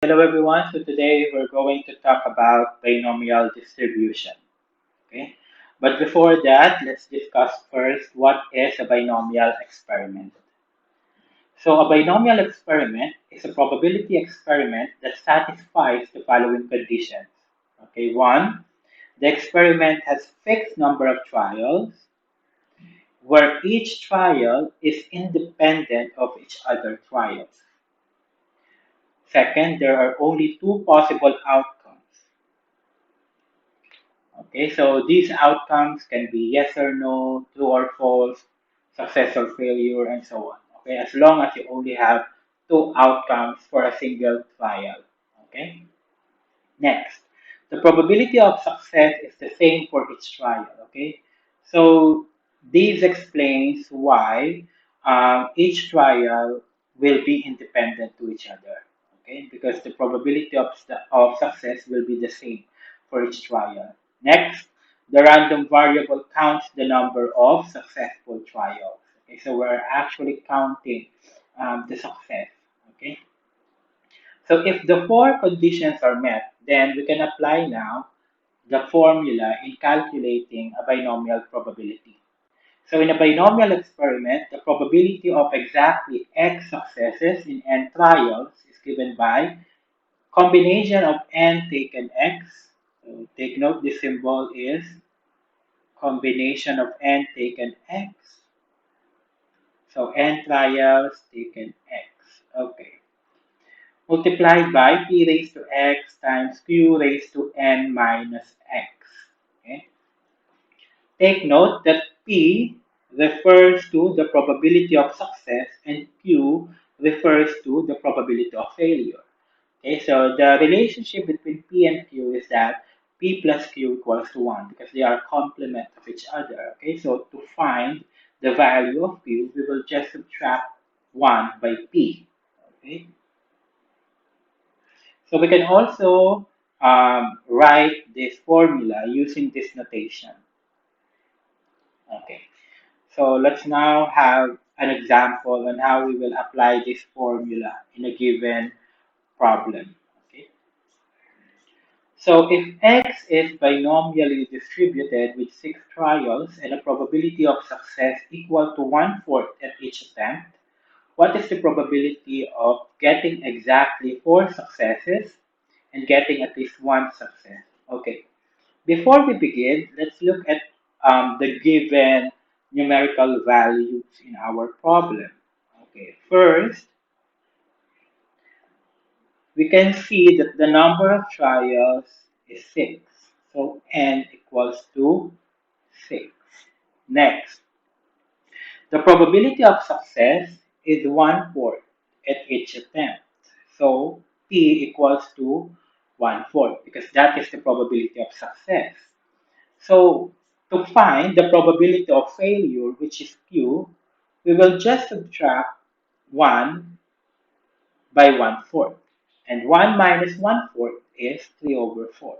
Hello everyone. So today we're going to talk about binomial distribution. Okay. But before that, let's discuss first what is a binomial experiment. So a binomial experiment is a probability experiment that satisfies the following conditions. Okay, one, the experiment has fixed number of trials where each trial is independent of each other trials. Second, there are only two possible outcomes. Okay, so these outcomes can be yes or no, true or false, success or failure, and so on. Okay, as long as you only have two outcomes for a single trial. Okay, next, the probability of success is the same for each trial. Okay, so this explains why each trial will be independent to each other. Okay, because the probability of success will be the same for each trial. Next, the random variable counts the number of successful trials. Okay, so we're actually counting the success. Okay, so if the four conditions are met, then we can apply now the formula in calculating a binomial probability. So in a binomial experiment, the probability of exactly x successes in n trials is given by combination of n taken x. So take note, this symbol is combination of n taken x. So n trials taken x. Okay. Multiplied by p raised to x times q raised to n minus x. Okay. Take note that p refers to the probability of success and q refers to the probability of failure. Okay, so the relationship between p and q is that p plus q equals to 1 because they are complement of each other. Okay, so to find the value of q, we will just subtract 1 by p. Okay, so we can also write this formula using this notation. Okay, so let's now have an example on how we will apply this formula in a given problem. Okay, so if x is binomially distributed with six trials and a probability of success equal to 1/4 at each attempt, what is the probability of getting exactly four successes and getting at least one success? Okay, before we begin, let's look at the given numerical values in our problem. Okay, first, we can see that the number of trials is 6. So n equals to 6. Next, the probability of success is 1/4 at each attempt. So p equals to 1/4 because that is the probability of success. So to find the probability of failure, which is q, we will just subtract 1 by 1/4. And 1 minus 1/4 is 3 over 4.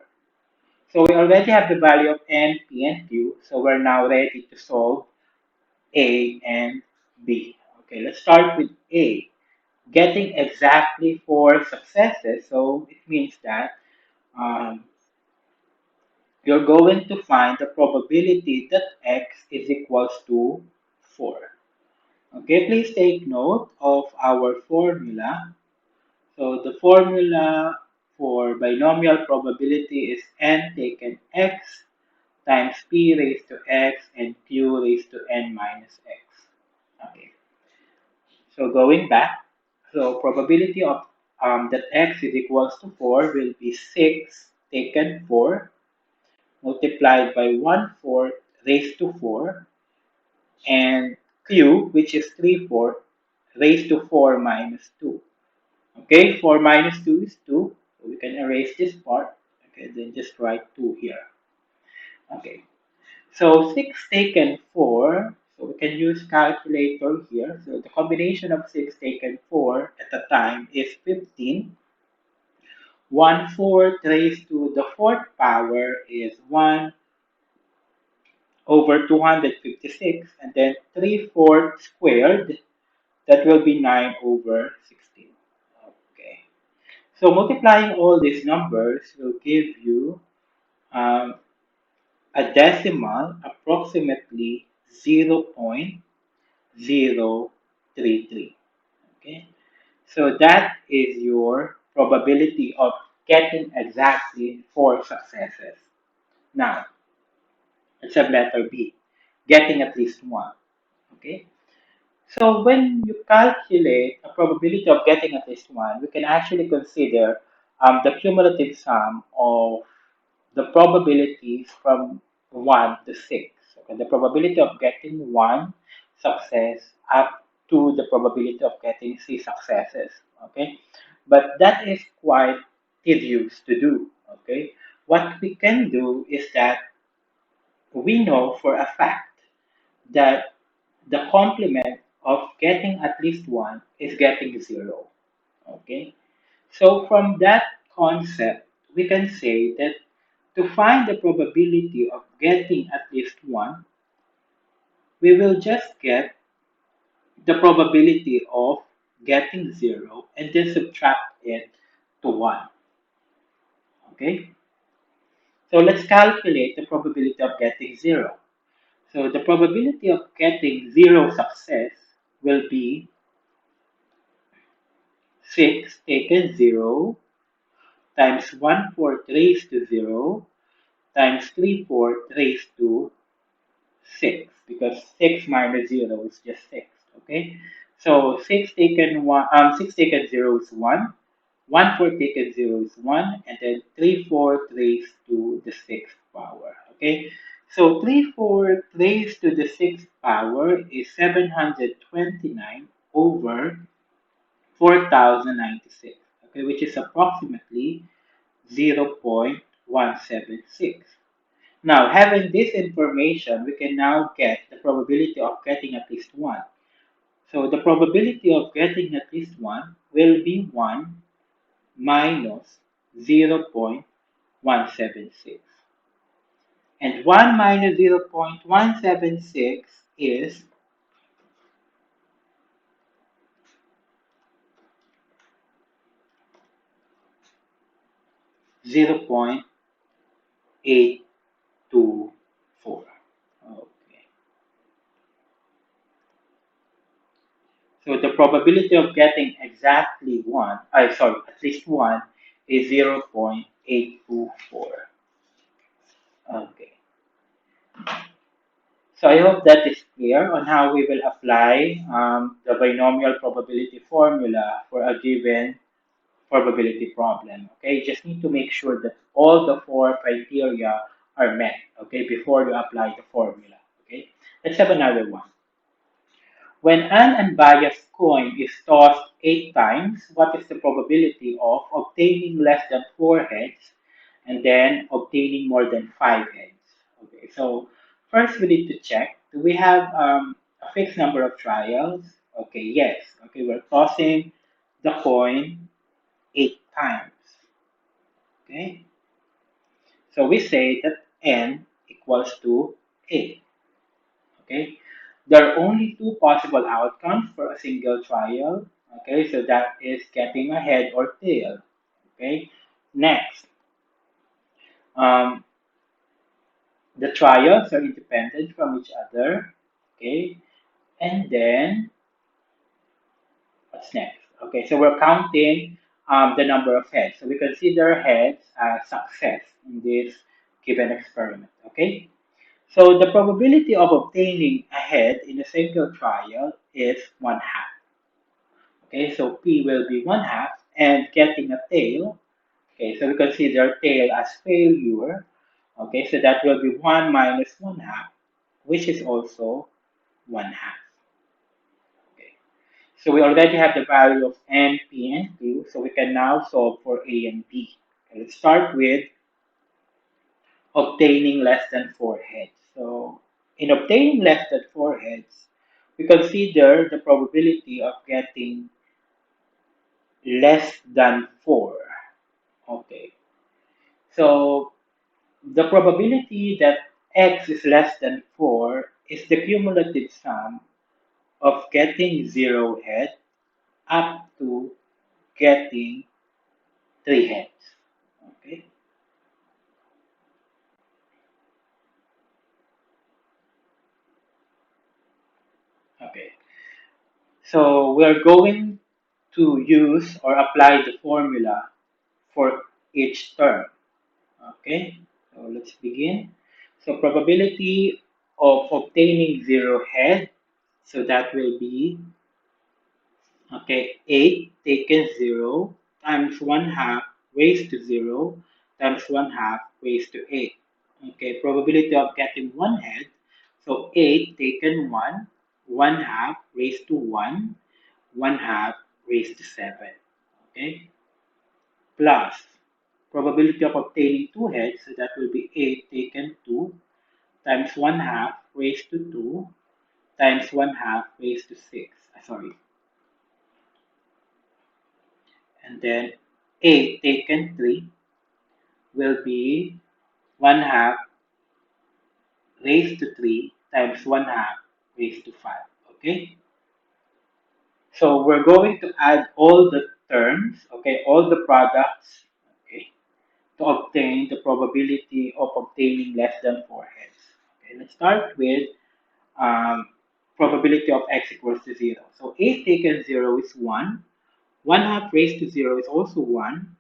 So we already have the value of n, p, and q. So we're now ready to solve a and b. Okay, let's start with a. Getting exactly four successes. So it means that um, you're going to find the probability that x is equals to 4. Okay, please take note of our formula. So the formula for binomial probability is n taken x times p raised to x and q raised to n minus x. Okay, so going back, so probability of that x is equals to 4 will be 6 taken 4 multiplied by 1/4 raised to 4 and q, which is 3/4 raised to 4 minus 2. Okay, 4 minus 2 is 2. So we can erase this part. Okay, then just write 2 here. Okay, so 6 taken 4. So we can use calculator here. So the combination of 6 taken 4 at the time is 15. 1/4 raised to the fourth power is 1 over 256. And then 3/4 squared, that will be 9 over 16. Okay. So multiplying all these numbers will give you um, a decimal approximately 0.033. Okay, so that is your probability of getting exactly four successes. Now, let's have letter B, getting at least one. Okay, so when you calculate a probability of getting at least one, we can actually consider the cumulative sum of the probabilities from 1 to 6. Okay, the probability of getting one success up to the probability of getting 6 successes. Okay, but that is quite tedious to do. Okay, what we can do is that we know for a fact that the complement of getting at least one is getting zero. Okay, so from that concept, we can say that to find the probability of getting at least one, we will just get the probability of getting zero and then subtract it to one. Okay, so let's calculate the probability of getting zero. So the probability of getting zero success will be 6 taken 0 times 1/4 raised to 0 times 3/4 raised to 6 because 6 minus 0 is just 6. Okay, so 6 taken 0 is 1, 1/4 taken 0 is 1, and then 3/4 raised to the sixth power. Okay, so 3/4 raised to the sixth power is 729 over 4096. Okay, which is approximately 0.176. Now, having this information, we can now get the probability of getting at least one. So the probability of getting at least one will be 1 minus 0.176. And 1 minus 0.176 is 0.824. Okay. So the probability of getting exactly one, at least one is 0.824. Okay. So I hope that is clear on how we will apply the binomial probability formula for a given probability problem. Okay, you just need to make sure that all the four criteria are met. Okay, before you apply the formula. Okay, let's have another one. When an unbiased coin is tossed 8 times, what is the probability of obtaining less than 4 heads and then obtaining more than 5 heads? Okay, so first we need to check, do we have a fixed number of trials? Okay, yes. Okay, we're tossing the coin 8 times. Okay, so we say that n equals to 8. Okay, there are only two possible outcomes for a single trial. Okay, so that is getting a head or tail. Okay, next, um, the trials are independent from each other. Okay, and then what's next? Okay, so we're counting the number of heads. So we consider heads as success in this given experiment. Okay, so the probability of obtaining a head in a single trial is 1/2. Okay, so P will be 1/2 and getting a tail. Okay, so we consider tail as failure. Okay, so that will be 1 minus 1/2, which is also 1/2. Okay, so we already have the value of N, P, and Q, so we can now solve for A and B. Okay, let's start with obtaining less than 4 heads. So in obtaining less than 4 heads, we consider the probability of getting less than 4. Okay, so the probability that x is less than 4 is the cumulative sum of getting 0 head up to getting 3 heads. Okay. Okay. So we're going to use or apply the formula for each term. Okay. So let's begin. So probability of obtaining 0 head. So that will be, okay, 8 taken 0 times 1 half raised to 0 times 1 half raised to 8. Okay, probability of getting 1 head. So 8 taken 1, 1 half raised to 1, 1 half raised to 7. Okay, plus probability of obtaining 2 heads. So that will be 8 taken 2 times 1 half raised to 2 times 1 half raised to 6. Sorry. And then 8 taken 3 will be 1 half raised to 3 times 1 half raised to 5. Okay, so we're going to add all the terms, okay, all the products, okay, to obtain the probability of obtaining less than 4 heads. Okay, let's start with um, probability of x equals to 0. So 8 taken 0 is 1. 1 half raised to 0 is also 1.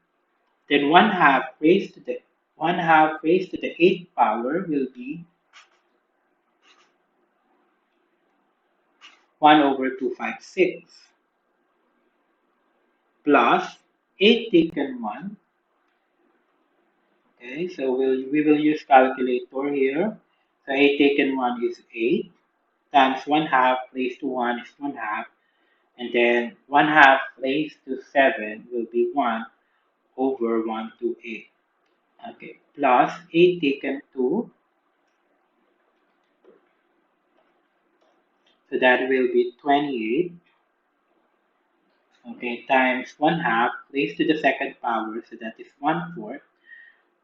Then 1 half raised to the 8th power will be 1 over 256 plus 8 taken 1. Okay, so we will use calculator here. So 8 taken 1 is 8 times 1 half raised to 1 is 1 half, and then 1 half raised to 7 will be 1 over 1 to 8. Okay, plus 8 taken 2, so that will be 28. Okay, times 1 half raised to the second power, so that is 1/4,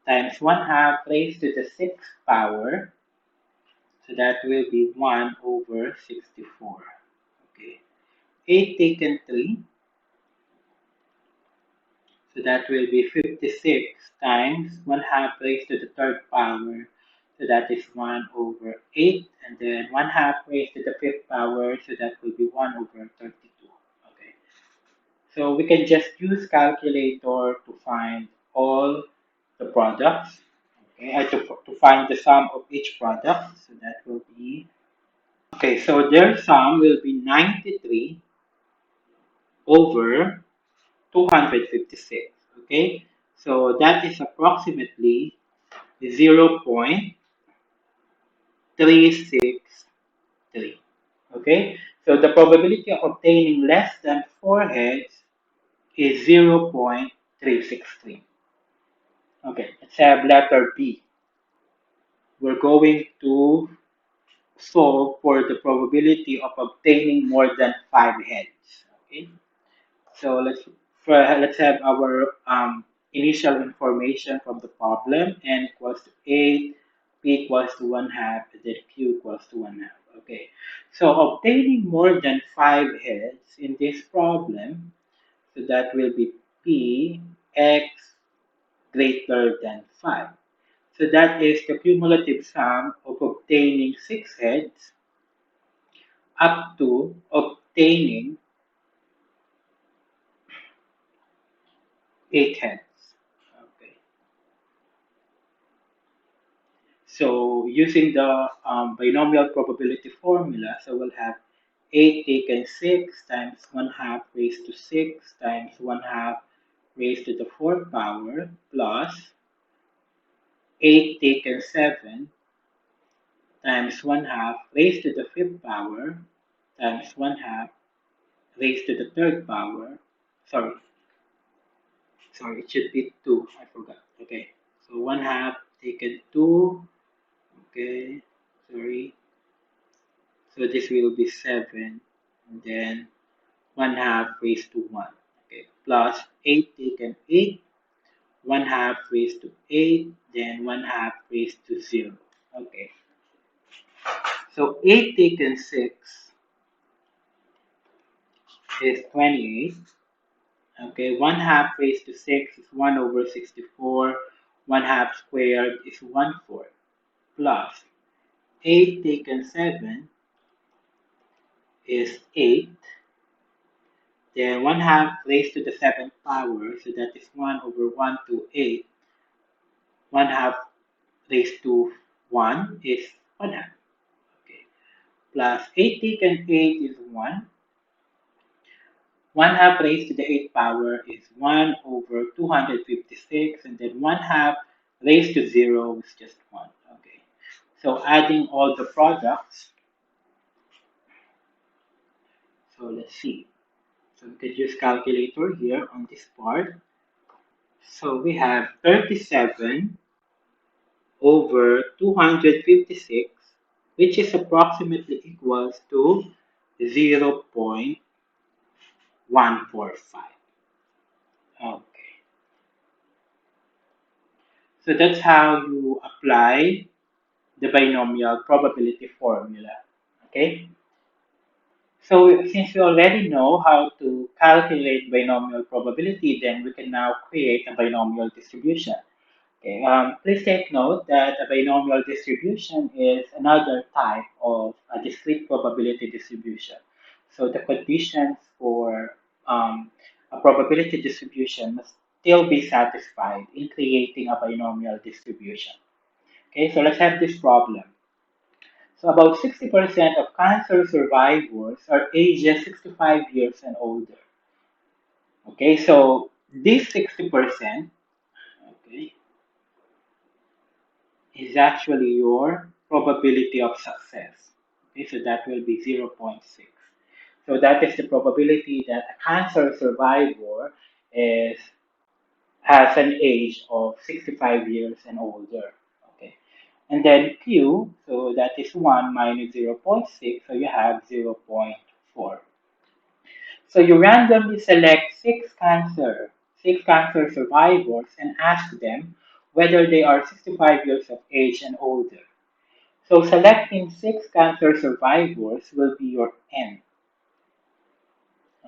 times 1 half raised to the sixth power, so that will be 1 over 64. Okay, 8 taken 3, so that will be 56 times 1 half raised to the third power, so that is 1 over 8, and then 1 half raised to the fifth power, so that will be 1 over 32. Okay, so we can just use calculator to find all the products, okay, to find the sum of each product, so that will be, okay, so their sum will be 93 over 256. Okay, so that is approximately 0.363. Okay, so the probability of obtaining less than 4 heads is 0.363. Okay, let's have letter B. We're going to solve for the probability of obtaining more than 5 heads. Okay, so let's have our initial information from the problem. N equals to 8, P equals to 1 half, and then Q equals to 1 half. Okay, so obtaining more than 5 heads in this problem, so that will be P x greater than 5. So that is the cumulative sum of obtaining 6 heads up to obtaining 8 heads. Okay. So using the binomial probability formula, so we'll have 8 taken 6 times 1 half raised to 6 times 1 half raised to the fourth power plus 8 taken 7 times 1 half raised to the fifth power times 1 half raised to the third power. Sorry, sorry, it should be 2. I forgot. Okay, so 1 half taken 2. Okay, sorry. So this will be 7, and then 1 half raised to 1. Okay, plus 8 taken 8, 1 half raised to 8, then 1 half raised to 0. Okay, so 8 taken 6 is 28. Okay, 1/2 raised to 6 is 1 over 64. 1/2 squared is 1/4 plus 8 taken 7 is 8. Then 1/2 raised to the 7th power, so that is 1 over 1 to 8. 1/2 raised to 1 is 1/2. Okay, plus 8 taken 8 is 1. 1/2 raised to the 8th power is 1 over 256, and then 1/2 raised to 0 is just 1. Okay, so adding all the products, so let's see. So we could use calculator here on this part. So we have 37 over 256, which is approximately equals to 0.145. Okay, so that's how you apply the binomial probability formula. Okay, so since we already know how to calculate binomial probability, then we can now create a binomial distribution. Okay, please take note that a binomial distribution is another type of a discrete probability distribution. So the conditions for a probability distribution must still be satisfied in creating a binomial distribution. Okay, so let's have this problem. So about 60% of cancer survivors are ages 65 years and older. Okay, so this 60%, okay, is actually your probability of success. Okay, so that will be zero point 0.6. So that is the probability that a cancer survivor is has an age of 65 years and older. Okay, and then Q, so that is 1 minus zero point 0.6, so you have 0.4. So you randomly select six cancer survivors and ask them whether they are 65 years of age and older. So selecting six cancer survivors will be your N.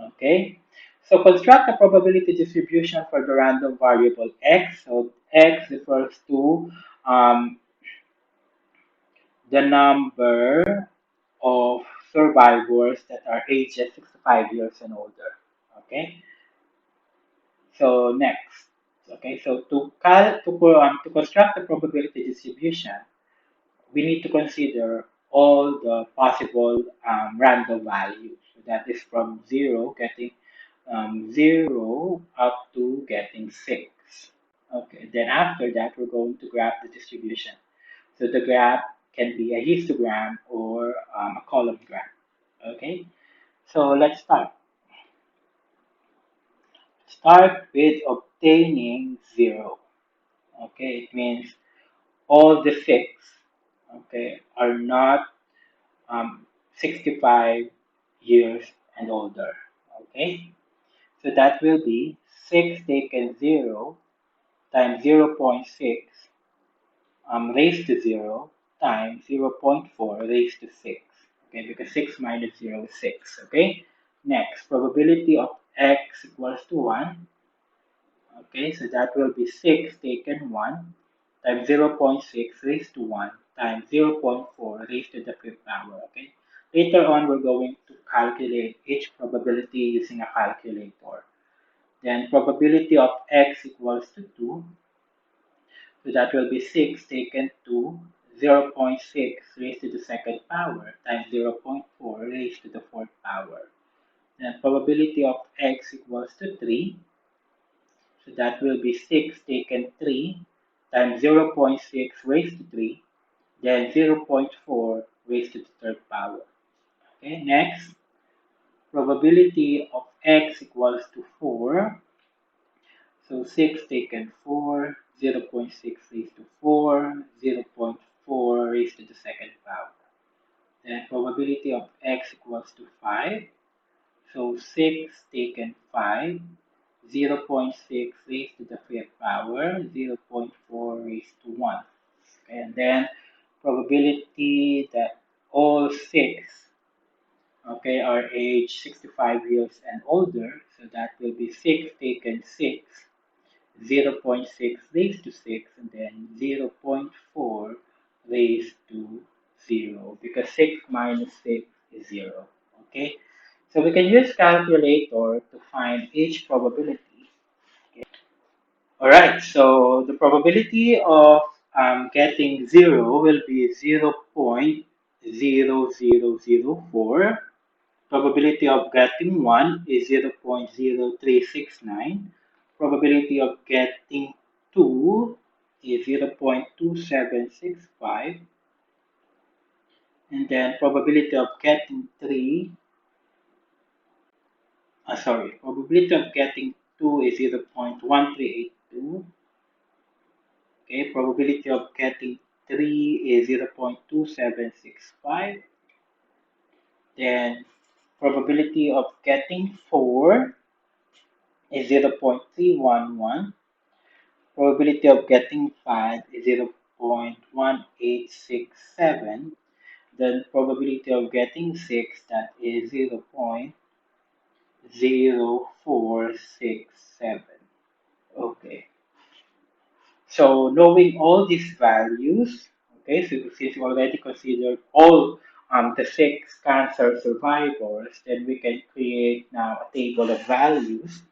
Okay. So construct a probability distribution for the random variable X. So X refers to um, the number of survivors that are ages 65 years and older. Okay. So next. Okay. So to construct the probability distribution, we need to consider all the possible random values. So that is from 0, getting 0 up to getting 6. Okay, then after that, we're going to graph the distribution. So the graph can be a histogram or a column graph. Okay, so let's start. Start with obtaining 0. Okay, it means all the 6, okay, are not 65 years and older. Okay, so that will be 6 taken 0 times 0.6 raised to 0 times 0.4 raised to 6. Okay, because 6 minus 0 is 6. Okay, next, probability of x equals to 1. Okay, so that will be 6 taken 1 times 0.6 raised to 1 times 0.4 raised to the fifth power. Okay, later on we're going to calculate each probability using a calculator. Then probability of x equals to 2. So that will be 6 taken to 0.6 raised to the second power times 0.4 raised to the fourth power. Then probability of x equals to 3. So that will be 6 taken 3 times 0.6 raised to 3, then 0.4 raised to the third power. Okay, next, probability of x equals to 4. So 6 taken 4, 0.6 raised to 4, 0.4 raised to the second power. Then probability of x equals to 5. So 6 taken 5, 0.6 raised to the fifth power, 0.4 raised to 1. And then probability that all 6 okay, are age 65 years and older. So that will be 6 taken 6, 0.6 raised to 6, and then 0.4 raised to 0, because 6 minus 6 is 0. Okay, so we can use calculator to find each probability. All right, so the probability of getting 0 will be 0.0004. Probability of getting 1 is 0.0369. Probability of getting 2 is 0.2765. And then probability of getting 3, probability of getting 2 is 0.1382. Okay, probability of getting 3 is 0.2765. Then probability of getting 4 is 0.311. Probability of getting 5 is 0.1867. Then probability of getting 6, that is 0.0467. Okay. So knowing all these values, okay, so since we already considered all the 6 cancer survivors, then we can create now a table of values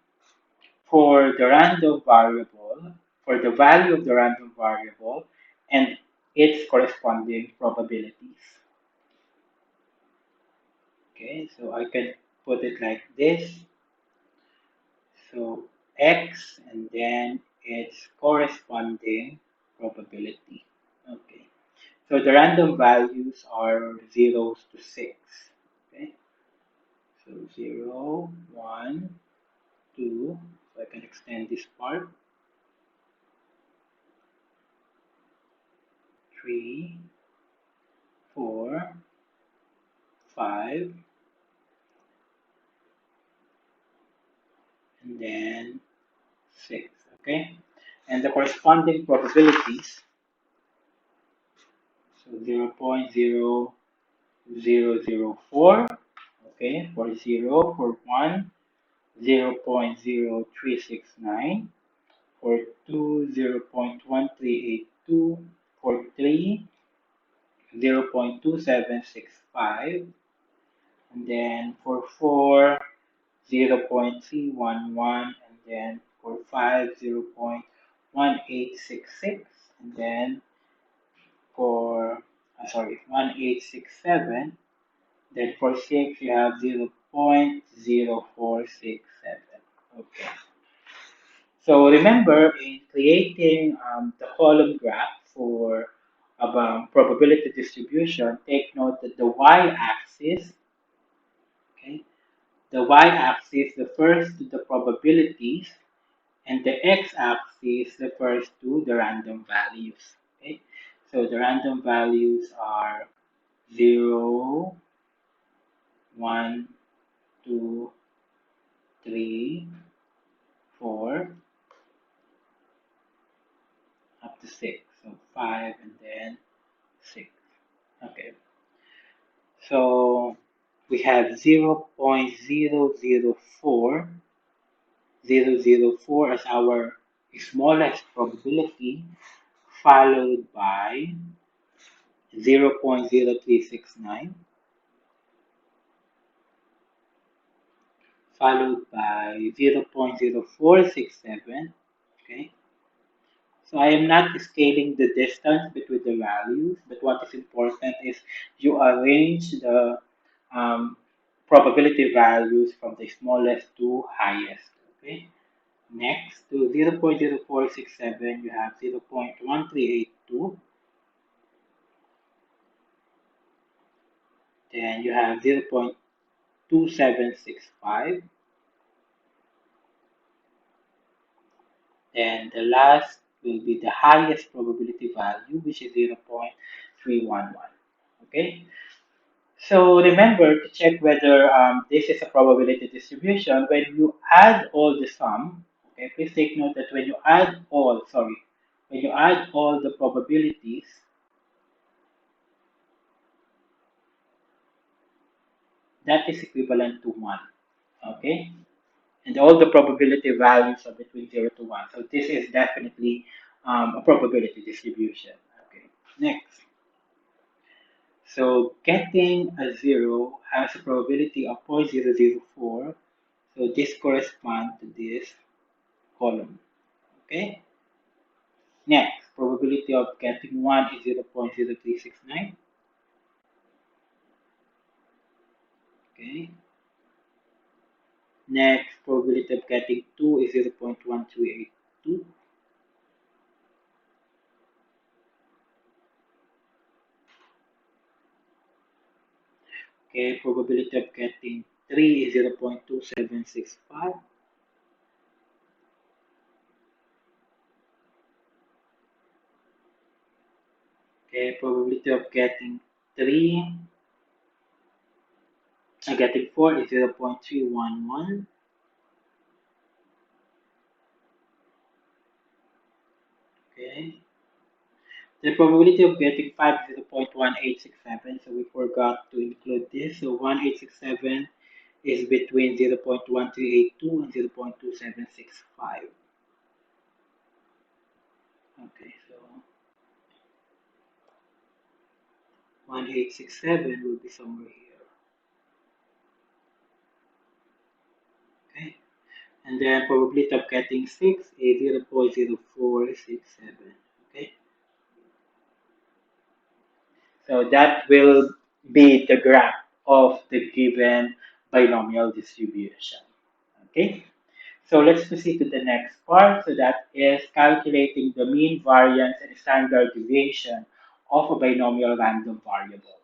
for the random variable, for the value of the random variable, and its corresponding probabilities. Okay, so I can put it like this. So x and then its corresponding probability. Okay. So the random values are zeros to 6. Okay. So 0, 1, 2. So I can extend this part. 3, 4, 5, and then 6. Okay. And the corresponding probabilities. So 0.0004. Okay. For 0, for 1, 0.0369. For 2, 0.1382. For 3, 0.2765. And then for 4, 0.311. And then for 5, 0.1866. And then for, 1867. Then for 6, you have 0.0467. Okay. So remember, in creating the column graph for probability distribution, take note that the y-axis, okay, the y-axis refers to the probabilities, and the x-axis refers to the random values. Okay, so the random values are 0, 1, 2, 3, 4, up to 6. So 5 and then 6. Okay. So we have 0.004004 as our smallest probability, followed by 0.0369, followed by 0.0467. Okay. So I am not scaling the distance between the values, but what is important is you arrange the um, probability values from the smallest to highest. Okay. Next to 0.0467, you have 0.1382. Then you have 0.2765. Then the last will be the highest probability value, which is 0.311. Okay. So remember to check whether this is a probability distribution. When you add all the sum, okay, please take note that when you add all the probabilities, that is equivalent to 1. Okay? And all the probability values are between 0 to 1. So this is definitely a probability distribution. Okay, next. So getting a 0 has a probability of 0.004. So this corresponds to this column. Okay, next. Probability of getting 1 is 0.0369. Okay, next. Probability of getting 2 is 0.1282. Okay, probability of getting 3 is 0.2765. Okay, probability of getting 3, getting 4 is 0.311. Okay, the probability of getting 5 is 0.1867. So we forgot to include this. So 1867 is between 0.1382 and 0.2765. Okay, so 1867 will be somewhere here. Okay, and then probability of getting 6 is 0.0467. Okay, so that will be the graph of the given binomial distribution. Okay, so let's proceed to the next part. So that is calculating the mean, variance, and standard deviation of a binomial random variable.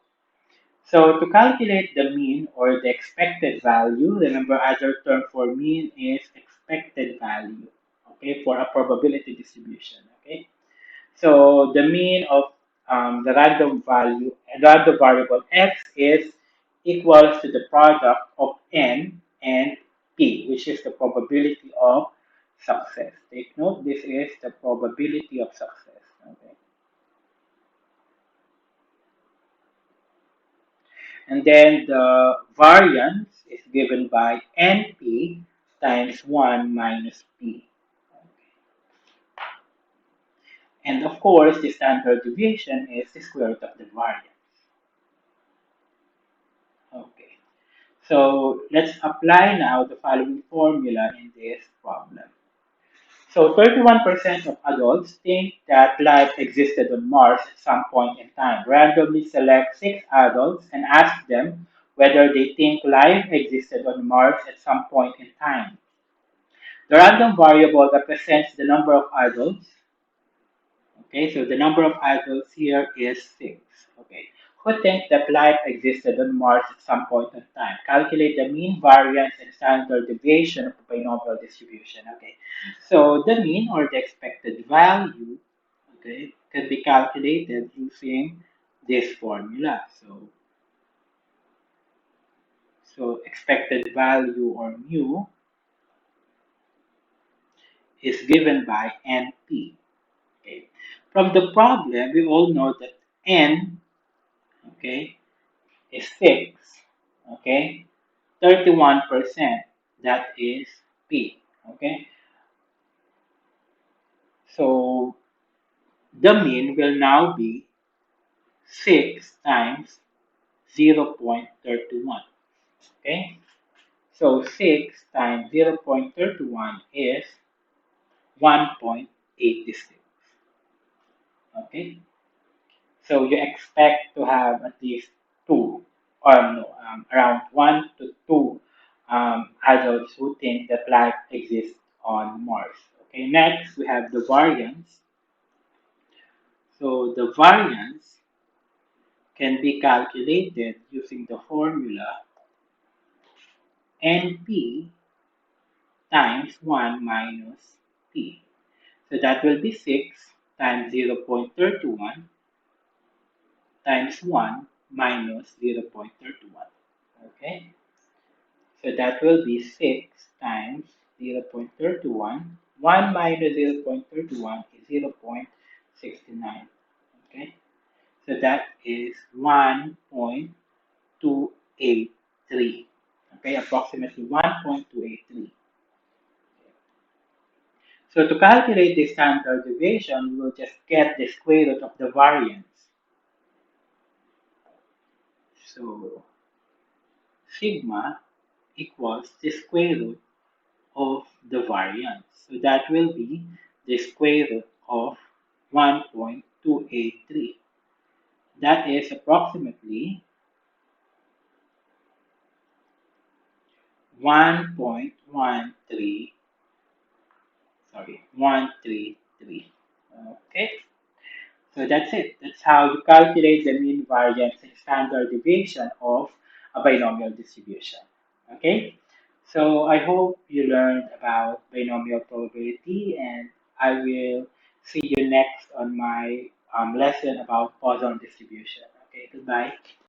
So to calculate the mean or the expected value, remember other term for mean is expected value, okay, for a probability distribution, okay. So the mean of the random value, random variable x is equals to the product of n and p, which is the probability of success. Take note, this is the probability of success, okay. And then the variance is given by np times 1 minus p. And of course, the standard deviation is the square root of the variance. Okay, so let's apply now the following formula in this problem. So 31% of adults think that life existed on Mars at some point in time. Randomly select 6 adults and ask them whether they think life existed on Mars at some point in time. The random variable represents the number of adults. Okay, so the number of adults here is 6. Okay, who think that life existed on Mars at some point in time? Calculate the mean, variance, and standard deviation of a binomial distribution. Okay, so the mean or the expected value, okay, can be calculated using this formula. So expected value or mu is given by NP. Okay, from the problem, we all know that N, okay, is 6, okay, 31%, that is P, okay. So the mean will now be 6 times 0.31, okay. So 6 times 0.31 is 1.86, okay. So you expect to have at least two, or no, around 1 to 2 adults who think that life exists on Mars. Okay, next we have the variance. So the variance can be calculated using the formula NP times 1 minus P. So that will be 6 times 0.31 times 1 minus 0.31. Okay, so that will be 6 times 0.31. 1 minus 0.31 is 0.69. Okay, so that is 1.286. 3. Okay, approximately 1.283. So to calculate the standard deviation, we will just get the square root of the variance. So sigma equals the square root of the variance. So that will be the square root of 1.283. That is approximately 1.13, 133. Okay, so that's it. That's how you calculate the mean variance and standard deviation of a binomial distribution. Okay, so I hope you learned about binomial probability, and I will see you next on my lesson about Poisson distribution. Okay, goodbye.